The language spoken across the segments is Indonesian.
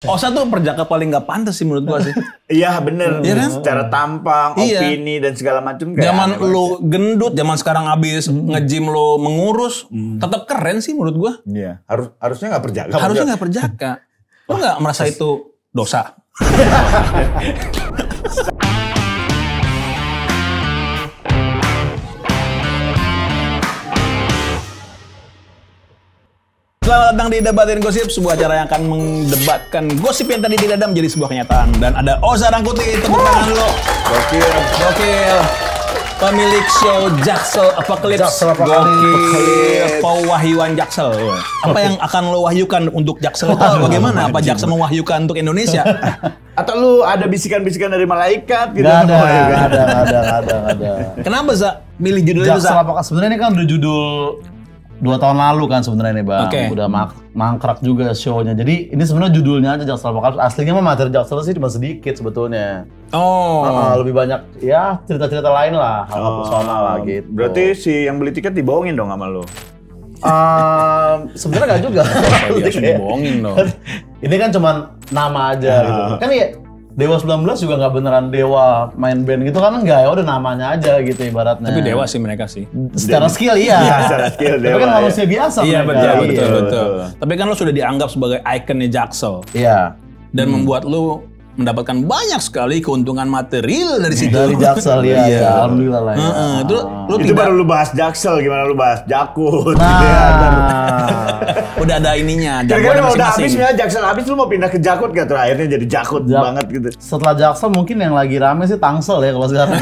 Osa tuh perjaka paling gak pantas sih menurut gua sih. Iya bener, Iya kan? secara tampang, opini dan segala macam. Zaman lu gendut, zaman sekarang abis nge-gym lu mengurus, tetap keren sih menurut gua. Iya, harusnya nggak perjaka. Harusnya nggak perjaka. Lu nggak merasa itu dosa? Selamat datang di Debatin Gosip, sebuah acara yang akan mendebatkan gosip yang tadi tidak ada menjadi sebuah kenyataan. Dan ada Oza Rangkuti, tepuk tangan lo. Gokil. Pemilik show Jaksel Apocalypse. Gokil. Pewahyuan Jaksel. Apa yang akan lo wahyukan untuk Jaksel itu bagaimana? Apa Jaksel mewahyukan untuk Indonesia? Atau lu ada bisikan-bisikan dari malaikat gitu? Gak ada. Kenapa Za? Milih judul itu Jaksel Za? Apokalips sebenarnya ini kan udah judul 2 tahun lalu kan sebenarnya nih Bang. Oke. Udah mangkrak juga show-nya. Jadi ini sebenarnya judulnya aja Jaksel Apokalips. Aslinya mah materi Jaksel sih cuma sedikit sebetulnya. Lebih banyak ya cerita-cerita lain lah, hal personal lah gitu. Berarti si yang beli tiket dibohongin dong sama lu? Sebenarnya nggak juga. Biasa dibohongin dong. Ini kan cuma nama aja gitu. Kan ya Dewa 19 juga nggak beneran Dewa main band gitu kan, enggak ya udah namanya aja gitu ibaratnya. Tapi dewa sih mereka sih. Secara skill iya. Iya, secara skill Tapi dewa, kan ya. manusia biasa Iya mereka. betul. Tapi kan lo sudah dianggap sebagai ikonnya Jaksel. Iya. Dan membuat lo mendapatkan banyak sekali keuntungan material dari situ. Dari Jaksel ya, alhamdulillah lah ya. Itu baru lu bahas Jaksel, gimana lu bahas Jakut? Udah ada ininya. Kira-kira jagoannya kalau udah habis masing-masing. ya Jaksel habis lu mau pindah ke Jakut gak tuh? Akhirnya jadi Jakut banget gitu. Setelah Jaksel mungkin yang lagi rame sih Tangsel ya kalau sekarang.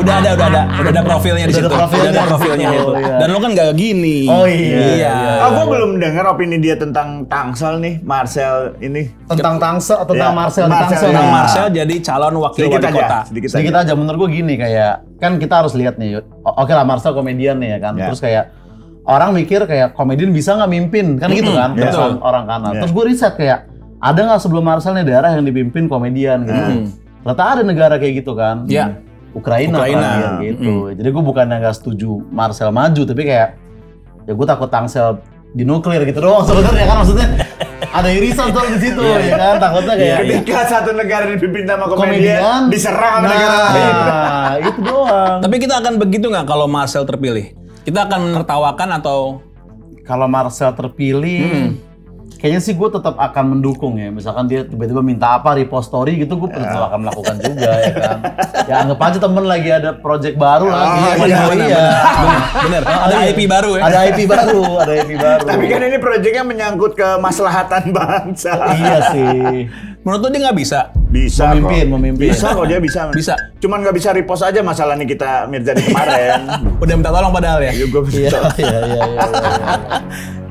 Udah ada profilnya di Udah situ. ada profilnya. Udah ada profilnya itu. Oh, iya. Dan lo kan gak gini. Oh iya. Gue belum dengar opini dia tentang Tangsel nih, Marcel ini. Tentang Tangsel atau tentang Ya, Marcel di Marcel, Tangsel. Tentang Nah. Marcel jadi calon wakil Sedikit wali aja, kota. Sedikit aja menurut gue gini kayak kan kita harus lihat nih. Oke lah Marcel komedian nih ya kan. Ya. Terus kayak orang mikir kayak komedian bisa nggak mimpin kan gitu kan perasaan orang kanan. Terus gue riset kayak ada nggak sebelum Marcel nih daerah yang dipimpin komedian gitu. Ternyata ada negara kayak gitu kan. Iya. Ukraina. Gitu. Jadi gue bukannya nggak setuju Marcel maju tapi kayak ya gue takut Tangsel dinuklir gitu doang sebenarnya kan maksudnya. Ada irisan tuh di situ ya kan takutnya kayak Ketika satu negara dipimpin sama komedian diserang sama negara lain. Nah, itu doang. Tapi kita akan begitu nggak kalau Marcel terpilih? Kita akan menertawakan atau Kalau Marcel terpilih, kayaknya sih gue tetap akan mendukung ya. Misalkan dia tiba-tiba minta apa, repost story gitu, gue tetap akan melakukan juga ya kan. Ya anggap aja temen lagi ada project baru lagi. bener. Ada IP baru ya? Ada IP baru. Tapi kan ini proyeknya menyangkut kemaslahatan bangsa. Iya sih. Menurut lo dia nggak bisa? Bisa Memimpin. Bisa kok dia bisa. Bisa. Cuman nggak bisa repost aja masalah nih kita Mirzani kemarin. Udah minta tolong padahal ya? Iya.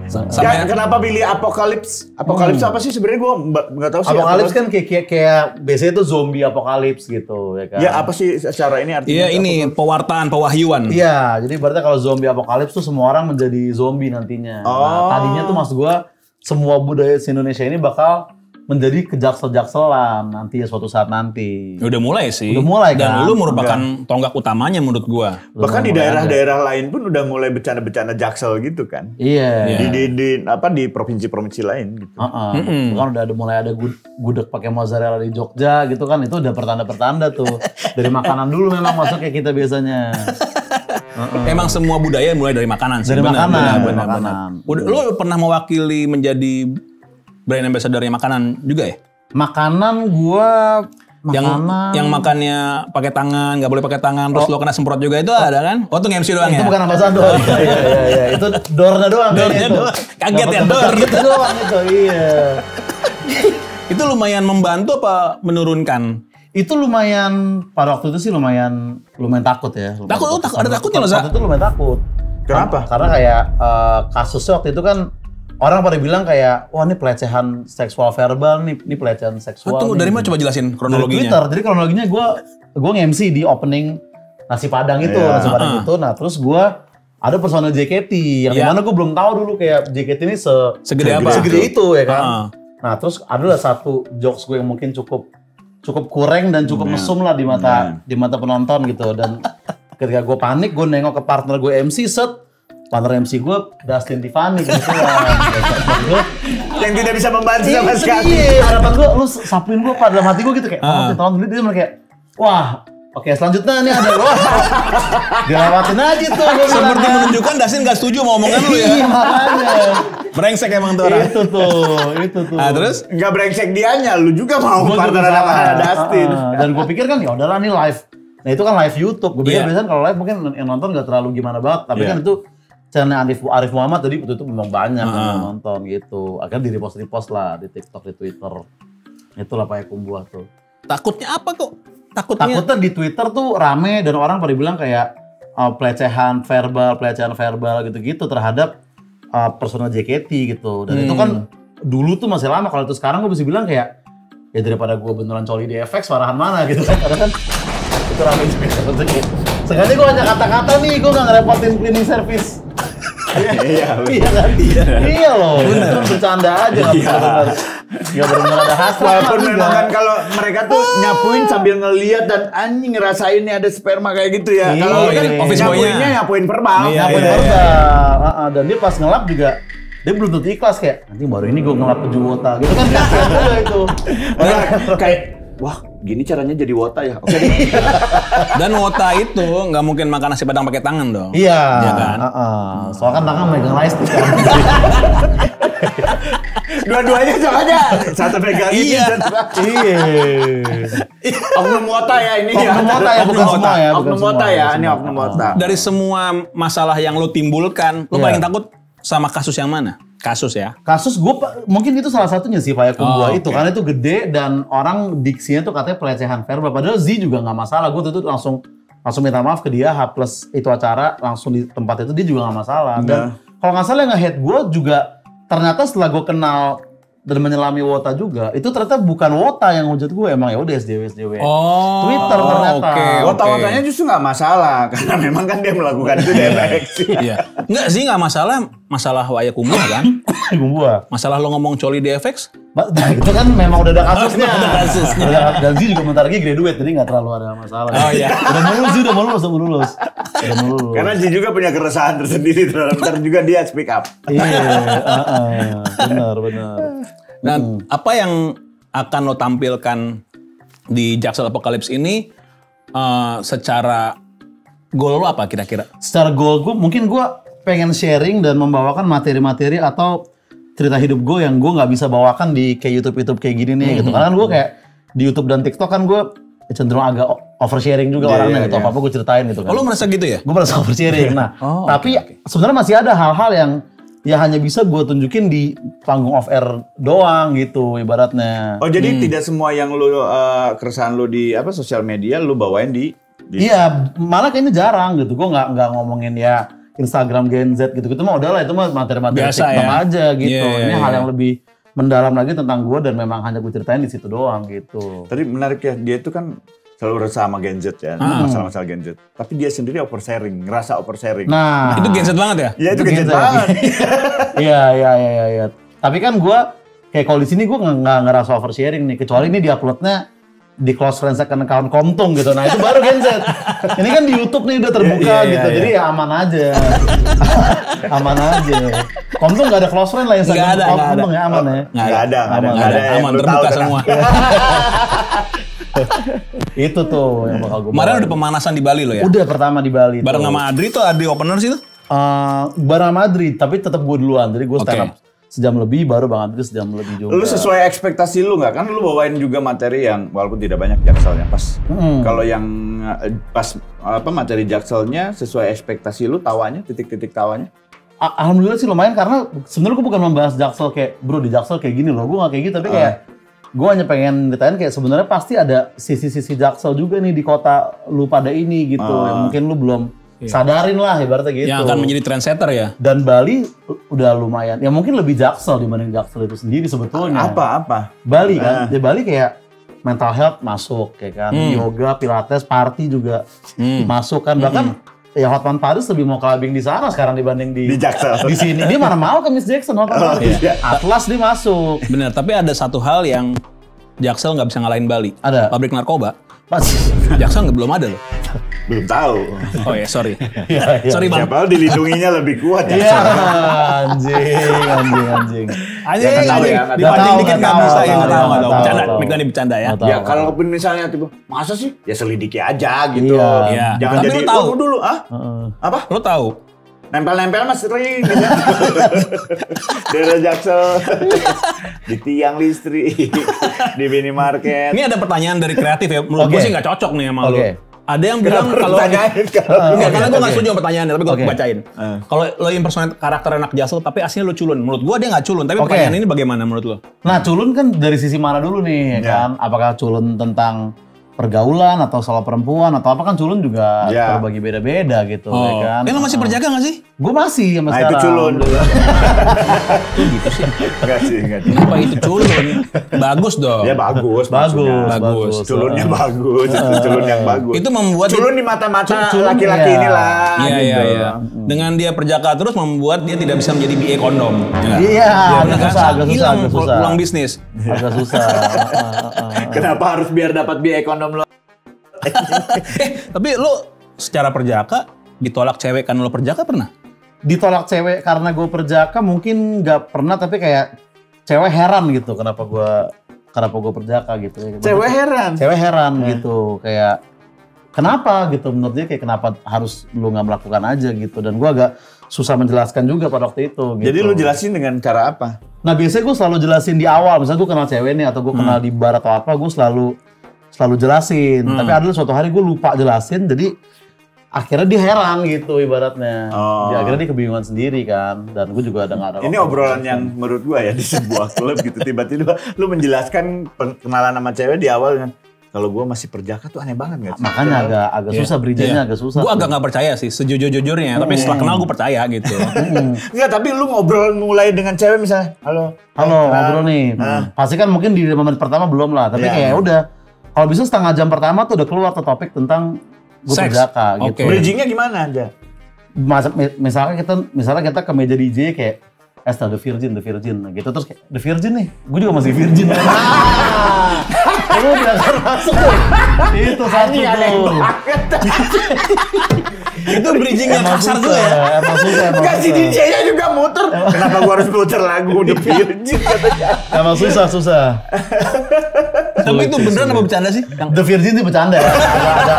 Sampai Kenapa pilih Apokalips? Apokalips apa sih sebenarnya gue nggak tahu sih. Apokalips kan kayak biasanya itu zombie apokalips gitu ya kan. Ya apa sih secara ini artinya? iya ini pewartaan, pewahyuan. Iya, jadi berarti kalau zombie apokalips tuh semua orang menjadi zombie nantinya. Nah, tadinya tuh maksud gua semua budaya di Indonesia ini bakal menjadi kejaksel-jakselan nanti ya suatu saat nanti. Udah mulai sih. Udah mulai Dan kan? lu merupakan tonggak utamanya menurut gua. Bahkan di daerah-daerah lain pun udah mulai bercanda-bercanda jaksel gitu kan. Iya. Di provinsi-provinsi lain gitu. Kan udah mulai ada gudeg pakai mozzarella di Jogja gitu kan, itu udah pertanda-pertanda tuh. Dari makanan dulu memang masuk kayak kita biasanya. Emang semua budaya mulai dari makanan sih. Dari Benar, makanan. benar. Lu pernah mewakili menjadi brand ambassador-nya makanan juga ya? Makanan gua Yang makannya pakai tangan, nggak boleh pakai tangan, terus lo kena semprot juga itu ada kan? Oh, itu nge-MC doang itu ya? bukan ambasador. Iya. Itu doornya doang. Doornya itu. doang. Kaget ya, Dapat door. gitu doang itu, iya. Itu lumayan membantu apa menurunkan? Itu lumayan pada waktu itu sih lumayan takut ya. Takut? Ada takutnya loh, Za? Waktu itu lumayan takut. Kenapa? Karena kayak kasusnya waktu itu kan orang pada bilang kayak wah ini pelecehan seksual verbal nih, ini pelecehan seksual. Tunggu, dari mana coba jelasin Dari kronologinya? Twitter. Jadi kronologinya gue nge-MC di opening nasi padang itu, Nah, terus gue ada personel JKT yang dimana gue belum tahu dulu kayak JKT ini Segede apa? Segede itu ya kan. Nah, terus adalah satu jokes gue yang mungkin cukup kurang dan cukup mesum lah di mata penonton gitu. Dan ketika gue panik, gue nengok ke partner gue MC partner MC gue Dustin Tiffany gitu kan. yang tidak bisa membantu sama Itu sekali. dia. Harapan gue, lu sapuin gue pada dalam hati gue gitu kayak, tolong dulu. Dia malah kayak, wah, oke selanjutnya nih ada lo. Dilewatin aja tuh. Gua Seperti bilang, menunjukkan Dasin gak setuju sama omongan lu ya. Iya makanya. Brengsek emang tuh orang. Itu tuh. Nah, terus? Nggak brengsek dianya, lu juga mau Gua juga partneran sama sama. Dustin. Dan gue pikir kan ya udahlah nih live. Nah itu kan live YouTube. Gue pikir Iya. biasanya kalau live mungkin yang nonton nggak terlalu gimana banget. Tapi Iya. kan itu channel Arif Muhammad tadi waktu itu memang banyak yang nonton gitu. Akhirnya di repost lah di TikTok, di Twitter. Itulah Payakumbuh tuh. Takutnya apa kok? Takutnya Takutnya di Twitter tuh rame dan orang pada bilang kayak pelecehan verbal gitu-gitu terhadap personal JKT gitu. Dan itu kan dulu tuh masih lama. Kalau itu sekarang gue bisa bilang kayak ya daripada gue beneran coli di FX marahan mana gitu kan. Karena kan itu rame juga. Sengaja gue hanya kata-kata nih, gue gak ngerepotin cleaning service. Iya, Iya kan? Iya loh. Itu bercanda aja nggak bener ada hasil. walaupun memang kan kalau mereka tuh nyapuin sambil ngeliat dan anjing ngerasain nih ada sperma kayak gitu ya. Iya, Kalau ini kan office boy-nya. nyapuin verbal. Iya, Nyapuin iya, verbal. Dan dia pas ngelap juga dia belum tentu ikhlas kayak nanti baru ini gue ngelap peju wota gitu kan kasihan juga itu. Kayak wah gini caranya jadi wota ya. Oke deh. dan wota itu nggak mungkin makan nasi padang pakai tangan dong. Iya. Iya kan? Soalnya kan tangan megang lightstick kan. Dua-duanya soalnya satu pegang ini, Iya. satu Iya. oknum wota ya ini ya. Oknum wota ya, bukan semua ya. Oknum wota ya, ini oknum wota. Dari semua masalah yang lo timbulkan, lo Iya. paling takut sama kasus yang mana? Kasus ya. Kasus gue mungkin itu salah satunya sih Payakumbuh itu oke. karena itu gede dan orang diksinya tuh katanya pelecehan verbal padahal Z juga nggak masalah gue tuh langsung minta maaf ke dia H+ itu acara langsung di tempat itu dia juga nggak masalah dan kalau nggak salah yang nge-hate gue juga ternyata setelah gue kenal dan menyelami wota juga itu ternyata bukan wota yang hujat gue emang ya udah SJW Oh. Twitter ternyata. Oke. Wota-wotanya justru nggak masalah karena memang kan dia melakukan itu di FX. Iya. Enggak sih, nggak masalah Payakumbuh kan? Payakumbuh. Masalah lo ngomong coli di FX? Nah, itu kan memang udah ada kasusnya. Ada kasusnya. Dan Z juga bentar lagi graduate, jadi nggak terlalu ada masalah. Oh, iya. Udah mau lulus. Karena dia juga punya keresahan tersendiri terhadap ntar juga dia speak up. Iya, benar. Nah, apa yang akan lo tampilkan di Jaksel Apocalypse ini secara goal lo apa kira-kira? Secara goal gue, mungkin gue pengen sharing dan membawakan materi-materi atau cerita hidup gue yang gue nggak bisa bawakan di kayak YouTube kayak gini nih gitu. Karena gue kayak di YouTube dan TikTok kan gue cenderung agak oversharing juga orangnya gitu. Apa-apa gue ceritain gitu kan. Oh, lo merasa gitu ya? Gue merasa oversharing. Nah, Oh, tapi sebenarnya masih ada hal-hal yang ya hanya bisa gue tunjukin di panggung off air doang gitu ibaratnya. Oh jadi tidak semua yang lu keresahan lu di apa sosial media lu bawain di Iya, malah kayaknya jarang gitu. Gue nggak ngomongin ya Instagram Gen Z gitu. Itu mah udahlah itu mah materi-materi Biasa TikTok ya? aja gitu. Iya, Ini iya, hal iya. yang lebih mendalam lagi tentang gue dan memang hanya gue ceritain di situ doang gitu. Tadi menarik ya, dia itu kan selalu resah sama Gen Z ya, masalah-masalah Gen Z. Tapi dia sendiri oversharing, ngerasa oversharing. Nah, Itu Gen Z banget ya? Ya itu Gen Z Gen Z. banget. Iya. Tapi kan gue kayak kalau di sini gue nggak ngerasa oversharing nih, kecuali ini diuploadnya di close friends account Komtung gitu. Nah itu baru Gen Z. Ini kan di YouTube nih udah terbuka Iya, gitu, iya. jadi ya aman aja. Aman aja. Komtung nggak ada close friend lah yang Nggak ada. Komtung ya aman ya. Nggak ada Aman, yang aman, lu terbuka tahu, semua. Itu tuh yang bakal gue Kemarin udah pemanasan di Bali lo ya? Udah pertama di Bali. Bareng tuh. sama Adri tuh, Adri opener sih tuh? Bareng sama Adri, tapi tetap gue duluan. Jadi gue stand Oke. up sejam lebih, baru Bang Adri sejam lebih juga. Lu sesuai ekspektasi lu nggak? Kan lu bawain juga materi yang walaupun tidak banyak jakselnya pas. Kalau yang pas apa materi jakselnya sesuai ekspektasi lu tawanya, titik-titik tawanya. Alhamdulillah sih lumayan karena sebenarnya gue bukan membahas Jaksel kayak bro di Jaksel kayak gini loh, gue gak kayak gitu tapi kayak gue hanya pengen ditanya kayak sebenarnya pasti ada sisi-sisi Jaksel juga nih di kota lu pada ini gitu yang mungkin lu belum sadarin lah ibaratnya gitu. Yang akan menjadi trendsetter ya? Dan Bali udah lumayan, ya mungkin lebih Jaksel dibanding Jaksel itu sendiri sebetulnya. Apa? Bali kan, di Bali kayak mental health masuk kayak kan, yoga, pilates, party juga masuk kan, bahkan ya Hotman Paris lebih mau clubbing di sana sekarang dibanding di Jaksel. Di sini dia mana mau ke Miss Jackson Hotman Paris. iya. Atlas dia masuk. Bener, tapi ada satu hal yang Jaksel nggak bisa ngalahin Bali. Ada. Pabrik narkoba. Pas Jaksel belum ada loh. Belum tahu. Oh ya, sorry. Iya, iya. Sorry Bang. Siapa dilindunginya lebih kuat ya. Iya, anjing. Anjing, Nggak tahu anjing. ya, nggak Dipancing tahu, dikit nggak nggak tahu, bisa ya, nggak nggak tahu, tahu, nggak tahu. nggak Bercanda, tahu. Mikdani bercanda ya. Nggak tahu. Ya kalaupun misalnya tiba, masa sih? Ya selidiki aja gitu. Iya. Iya. Jangan Tapi jadi lu tahu. dulu, Apa? Lo tahu? Nempel-nempel mas sering gitu. Daerah Jaksel. Di tiang listrik. Di minimarket. Ini ada pertanyaan dari kreatif ya. Menurut Oke. gue sih nggak cocok nih sama lu. Oke. Ada yang bilang kalau Pertanyain enggak, karena gue nggak Oke. setuju sama pertanyaannya, tapi gue Oke. bacain. Kalau lo impersonate karakter anak Jaksel, tapi aslinya lo culun. Menurut gue dia nggak culun, tapi Oke. pertanyaan ini bagaimana menurut lo? Nah, culun kan dari sisi mana dulu nih, ya Ya. kan? Apakah culun tentang pergaulan atau soal perempuan atau apa kan culun juga Ya. terbagi beda-beda gitu, ya kan? Lo masih perjaga nggak sih? Gue masih sampai Nah sekarang. itu culun. Tuh gitu sih. Enggak sih, enggak sih. Kenapa itu culun? Bagus dong. Ya bagus, Bagus, maksudnya. Bagus. Culunnya bagus, itu culun yang bagus. Itu membuat culun di mata-mata Culun, laki-laki iya. inilah. Iya, iya, gitu. iya. Dengan dia perjaka terus membuat dia tidak bisa menjadi BA kondom. Ya. Iya, agak Bener kan? susah, agak susah, Hilang agak susah. peluang bisnis. Agak susah. Kenapa harus biar dapat biaya kondom lo? Tapi lo secara perjaka ditolak cewek karena lo perjaka pernah? Ditolak cewek karena gue perjaka mungkin nggak pernah, tapi kayak cewek heran gitu kenapa gue perjaka gitu. Cewek heran. Cewek heran gitu, kayak kenapa gitu, menurut dia kayak kenapa harus lu nggak melakukan aja gitu, dan gue agak susah menjelaskan juga pada waktu itu gitu. Jadi lu jelasin dengan cara apa? Nah biasanya gue selalu jelasin di awal, misalnya gue kenal cewek nih atau gue kenal di bar atau apa, gue selalu jelasin. Tapi ada suatu hari gue lupa jelasin, jadi akhirnya dia heran gitu ibaratnya. Oh. Akhirnya dia kebingungan sendiri kan, dan gue juga ada nggak ada. Ini obrolan yang menurut gua ya di sebuah klub gitu tiba-tiba lu menjelaskan kenalan sama cewek di awal kan. Kalau gua masih perjaka tuh aneh banget nggak sih? Makanya agak susah bridging-nya, agak susah. Gue agak nggak percaya sih, sejujur-jujurnya. Tapi setelah kenal gue percaya gitu. Enggak, tapi lu ngobrol mulai dengan cewek misalnya, halo ngobrol nih. Pasti kan mungkin di menit pertama belum lah, tapi Iya. kayak udah. Kalau bisa setengah jam pertama tuh udah keluar tuh topik tentang gue Seks. perjaka gitu. Oke. Bridgingnya gimana aja? Misalnya kita ke meja DJ kayak Esther the Virgin gitu, terus kayak The Virgin nih, gue juga masih virgin. Lu biasa masuk tuh. Itu satu tuh. Itu bridging yang Emang kasar susah, tuh ya. Emang susah. Enggak si DJ-nya juga muter. Kenapa gua harus muter lagu The Virgin katanya? Emang susah. Tapi itu beneran apa bercanda sih? The Virgin itu bercanda ya.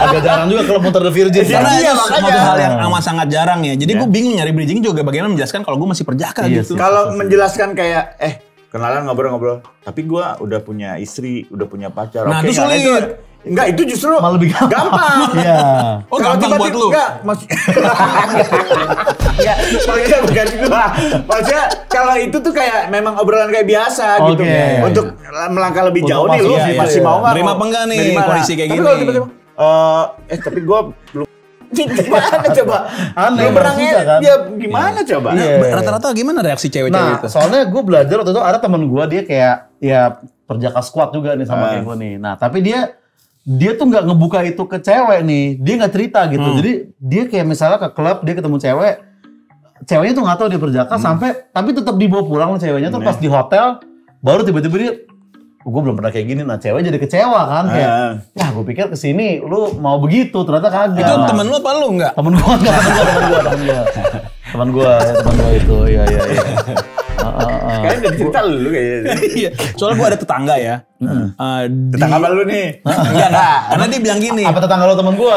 Agak jarang juga kalau muter The Virgin. Karena Iya, itu makanya. suatu hal yang amat sangat jarang ya. Jadi gue bingung nyari bridging juga bagaimana menjelaskan kalau gue masih perjaka Iya gitu. sih. Kalau menjelaskan kayak kenalan ngobrol-ngobrol, tapi gua udah punya istri, udah punya pacar. Nah, Oke, itu nggak, sulit. Enggak, itu justru Malah lebih gampang. Iya. Oh, Kalau gampang buat tiba-tiba- lu? Enggak, ya, maksudnya bukan gua. Maksudnya kalau itu tuh kayak memang obrolan kayak biasa gitu. Oke. Untuk melangkah lebih Untuk jauh nih, lu masuk, iya, masih iya. mau nggak? Nerima apa enggak nih Nerima. kondisi kayak Tapi gini? kalau tiba-tiba, tapi gua belum. Gimana coba? Aneh, Belum pernah susah kan? dia gimana coba? Iya. Rata-rata gimana reaksi cewek-cewek Nah, itu? soalnya gue belajar waktu itu ada temen gue, dia kayak ya perjaka squad juga nih sama kayak gue nih. Nah, tapi dia tuh nggak ngebuka itu ke cewek nih, dia nggak cerita gitu. Jadi dia kayak misalnya ke klub, dia ketemu ceweknya tuh nggak tahu dia perjaka sampai, tapi tetap dibawa pulang ceweknya tuh pas di hotel, baru tiba-tiba dia, gue belum pernah kayak gini. Nah, cewek jadi kecewa kan, kayak, ya gue pikir kesini lu mau begitu, ternyata kagak. Itu temen lu apa lu enggak? Temen gue itu, iya. Kayaknya dari cerita lu kayaknya. Iya. Soalnya gue ada tetangga ya. Tetangga apa lu nih? Enggak. Karena dia bilang gini. Apa tetangga lo temen gue?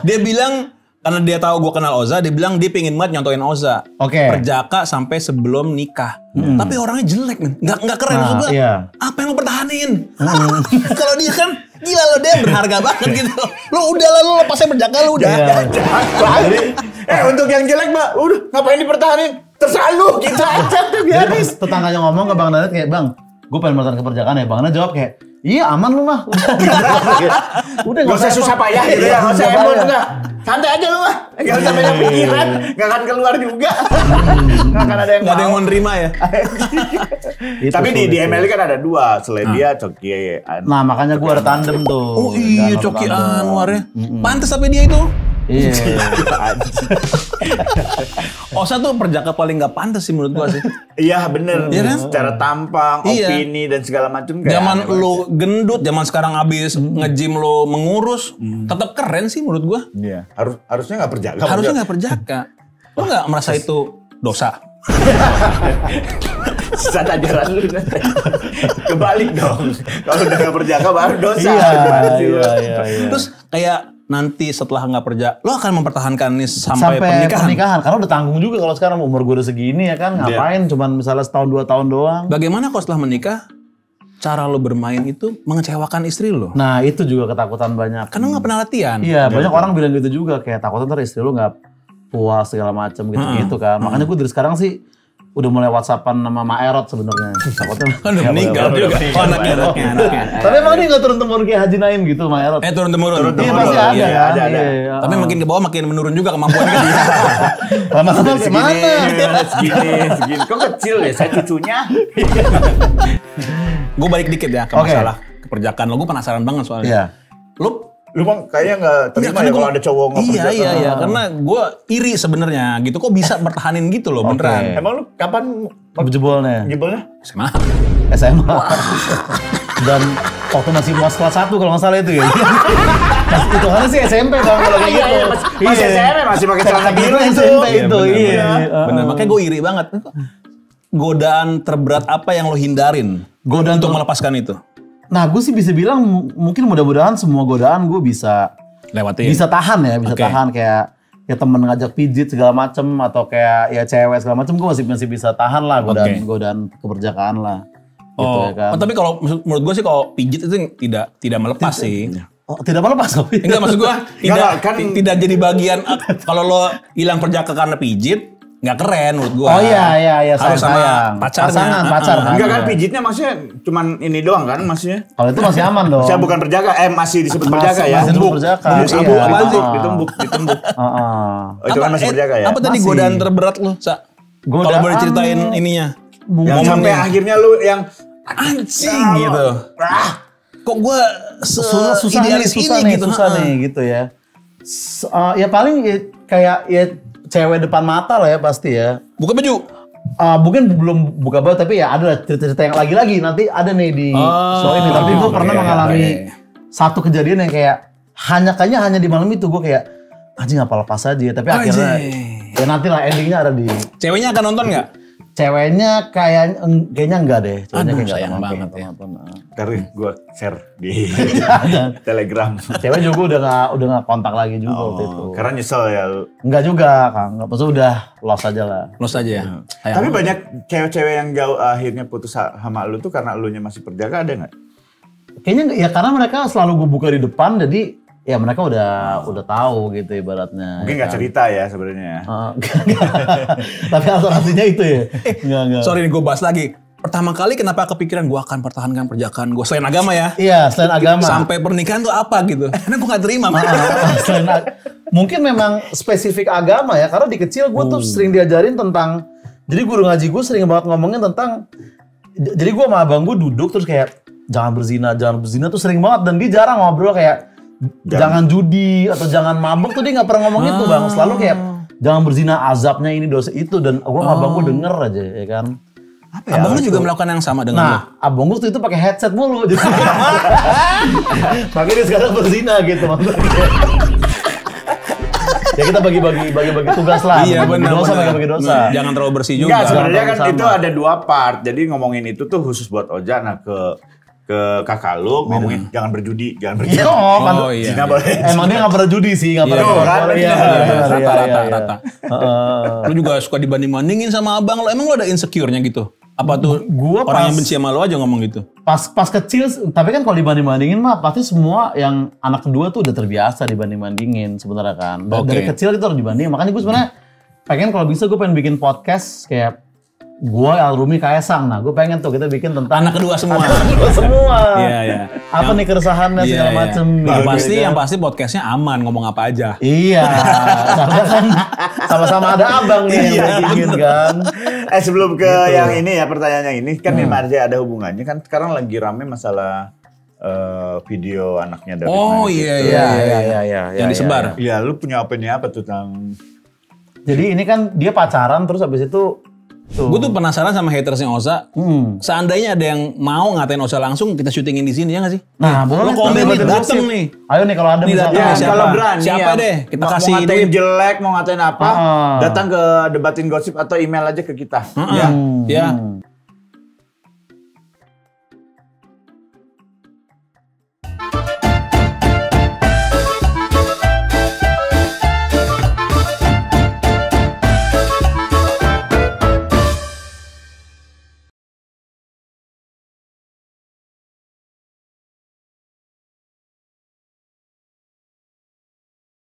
Dia bilang karena dia tahu gue kenal Oza, dia bilang dia pengen banget nyontoin Oza. Oke. Perjaka sampai sebelum nikah. Tapi orangnya jelek, men. Nggak keren Nah, juga. iya. Apa yang lo pertahanin? Kalau dia kan gila lo, dia berharga banget gitu. Lo udah lah, lo lepasnya perjaka lo udah. Iya. Untuk yang jelek, Mbak, udah ngapain dipertahanin? Terserah lu, gitu aja tuh Jadi biarin. pas tetangganya ngomong ke Bang Danet kayak, Bang, gue pengen melakukan keperjakaan ya. Bang Danet jawab kayak, iya aman lu mah. Udah Gak usah susah payah gitu ya, gak usah Nggak emon payah. enggak. Santai aja lu mah, gak usah banyak pikiran, gak akan keluar juga. Gak akan ada yang Nggak ada yang mau nerima ya. Itu Tapi di sulit ML tuh. kan ada dua, selain dia Coki. Nah makanya gue ada tandem tuh. Oh iya, Dan Coki tandem. Anwar ya. Pantes tapi dia itu. Iya. Osa tuh perjaka paling nggak pantas sih menurut gua sih. Iya bener. Iya kan? Secara tampang, Iya. opini dan segala macam kayak Zaman aneh banget. lu gendut, zaman sekarang abis nge-gym lu mengurus, tetap keren sih menurut gua. Iya. Harusnya nggak perjaka. Harusnya nggak perjaka. Lu nggak merasa itu dosa? Sesat ajaran lu. Kebalik dong. Kalau udah nggak perjaka baru dosa. Iya, Gimana sih lu? iya. Terus kayak nanti setelah nggak perjaka, lo akan mempertahankan ini sampai pernikahan. Karena udah tanggung juga kalau sekarang umur gue udah segini ya kan. Ngapain cuman misalnya setahun 2 tahun doang. Bagaimana kalau setelah menikah, cara lo bermain itu mengecewakan istri lo? Nah itu juga ketakutan banyak. Karena nggak pernah latihan. Iya banyak orang bilang gitu juga. Kayak takutnya ntar istri lu gak puas segala macam gitu-gitu kan. Makanya gue dari sekarang sih udah mulai WhatsAppan sama Maerot sebenarnya. Takutnya Kan udah meninggal juga. Oh, anaknya. Tapi emang dia gak turun-temurun kayak Haji Naim gitu Maerot. Turun-temurun. Iya pasti ada Iya, kan. ada. Iya. Tapi makin ke bawah makin menurun juga kemampuannya kan. Lama-lama gimana? Segini. Kok kecil ya? Saya cucunya. Gue balik dikit ya ke Oke. masalah keperjakaan lo. Gue penasaran banget soalnya. Iya. Lu Lu bang kayaknya nggak terima ya kalau ada cowok nggak Iya, perjaka. iya. Karena gue iri sebenarnya gitu. Kok bisa bertahanin gitu loh beneran. Emang lu kapan Jebolnya. jebolnya? SMA. SMA. Dan waktu masih MOS kelas 1 kalau nggak salah itu ya. Itu kan sih SMP bang kalau kayak gitu. Masih SMP masih pakai celana biru itu. SMP itu. Iya, Iya. bener. Makanya gue iri banget. Godaan terberat apa yang lo hindarin Godaan untuk melepaskan itu? Nah gue sih bisa bilang mungkin mudah-mudahan semua godaan gue bisa Lewatin. tahan ya, bisa Oke. tahan kayak ya temen ngajak pijit segala macem atau kayak ya cewek segala macem gue masih bisa tahan lah godaan keperjakaan lah. Gitu ya kan. Tapi kalau menurut gue sih kalau pijit itu tidak melepas sih. Oh, tidak apa-apa Sofi. Enggak maksud gue tidak jadi bagian kalau lo hilang perjaka karena pijit nggak keren menurut gue. Oh iya Harus sayang. sama pacarnya. Pacar kan. Enggak kan pijitnya maksudnya cuman ini doang kan maksudnya? Kalau itu masih aman dong. Saya bukan perjaka, masih disebut perjaka ya. Masih disebut perjaka. Ditumbuk, Iya. ditumbuk. Oh, itu kan masih perjaka ya? Apa tadi Masih. godaan terberat lo, Sa? Kalau Godaan- boleh ceritain ininya. Yang sampai akhirnya lu yang Anjing gitu. Kok gue susah nih gitu ya. Ya paling ya, kayak ya cewek depan mata lah ya pasti ya. Buka baju. Mungkin belum buka baju tapi ya ada lah cerita-cerita yang lagi nanti ada nih di show ini. Tapi gue pernah mengalami satu kejadian yang kayak kayaknya hanya di malam itu gue kayak anjing apa lepas aja. Tapi akhirnya ya nanti lah endingnya ada di. Ceweknya akan nonton nggak? Ceweknya kayaknya enggak deh. Ceweknya Aduh, kayak sayang enggak banget ya. nonton. ntar gue share di Telegram. Cewek juga udah nggak kontak lagi juga waktu itu. Karena nyesel ya lu. Enggak juga, Kang. Enggak, maksudnya udah lost aja lah. Los aja ya. Sayang Tapi banget. banyak cewek-cewek yang jauh akhirnya putus sama lu tuh karena elunya masih perjaka ada nggak? Kayaknya ya karena mereka selalu gue buka di depan, jadi ya mereka udah tahu gitu ibaratnya. Mungkin ya nggak kan. cerita ya sebenarnya. Tapi alternatifnya itu ya. Enggak. Sorry nih gue bahas lagi. Pertama kali kenapa kepikiran gue akan pertahankan perjakaan gue selain agama ya? Iya, selain agama. Sampai pernikahan tuh apa gitu? Karena gue gak terima. Mungkin memang spesifik agama ya, karena di kecil gue tuh sering diajarin tentang, jadi guru ngaji gue sering banget ngomongin tentang, jadi gue sama abang gue duduk terus kayak jangan berzina tuh sering banget, dan dia jarang ngobrol kayak jangan judi atau jangan mabuk tuh dia nggak pernah ngomongin tuh bang, selalu kayak jangan berzina azabnya ini dosa itu, dan gue sama abang gue denger aja ya kan. Abang lu juga melakukan yang sama dengan lu? Nah, abang gue waktu itu pakai headset mulu. Jadi makanya dia sekarang berzina gitu maksudnya. Ya kita bagi-bagi tugas lah. Iya benar. Bagi dosa. Jangan terlalu bersih juga. Enggak, sebenarnya kan sama. itu ada 2 part. Jadi ngomongin itu tuh khusus buat Oja. Nah ke kakak lu ngomongin jangan berjudi. Iya, Zina boleh. Emang dia nggak pernah judi sih, nggak pernah. Rata. Lu juga suka dibanding-bandingin sama abang lu. Emang lu ada insecure-nya gitu? Apa tuh Gua orang pas- yang benci sama lu aja ngomong gitu? Pas kecil, tapi kan kalau dibanding-bandingin mah pasti semua yang anak kedua tuh udah terbiasa dibanding-bandingin sebenarnya kan. Dari kecil itu harus dibandingin. Makanya gue sebenarnya pengen kalau bisa gue pengen bikin podcast kayak gue Alrumi Kaesang. Nah gue pengen tuh kita bikin tentang Anak kedua semua. semua. Iya. Apa nih keresahannya segala macem. Yang pasti podcastnya aman, ngomong apa aja. Iya, karena kan sama-sama ada abang nih yang bikin kan. Sebelum ke yang ini ya pertanyaannya ini kan ini Marja ada hubungannya kan sekarang lagi rame masalah video anaknya David Oh Mamet iya itu. iya. Yang disebar. Iya, lu punya opini apa tuh tentang Jadi ini kan dia pacaran terus habis itu Gue tuh penasaran sama hatersnya Oza. Seandainya ada yang mau ngatain Oza langsung, kita syutingin di sini ya nggak sih? Nah, boleh Lo komen nih, debatin dateng gosip. nih. Ayo nih kalau ada Nih, misalkan datang. Ya, siapa? kalau berani Siapa yang deh? Kita mau kasih ngatain duit. jelek, mau ngatain apa, Ah. datang ke debatin gosip atau email aja ke kita. Ya.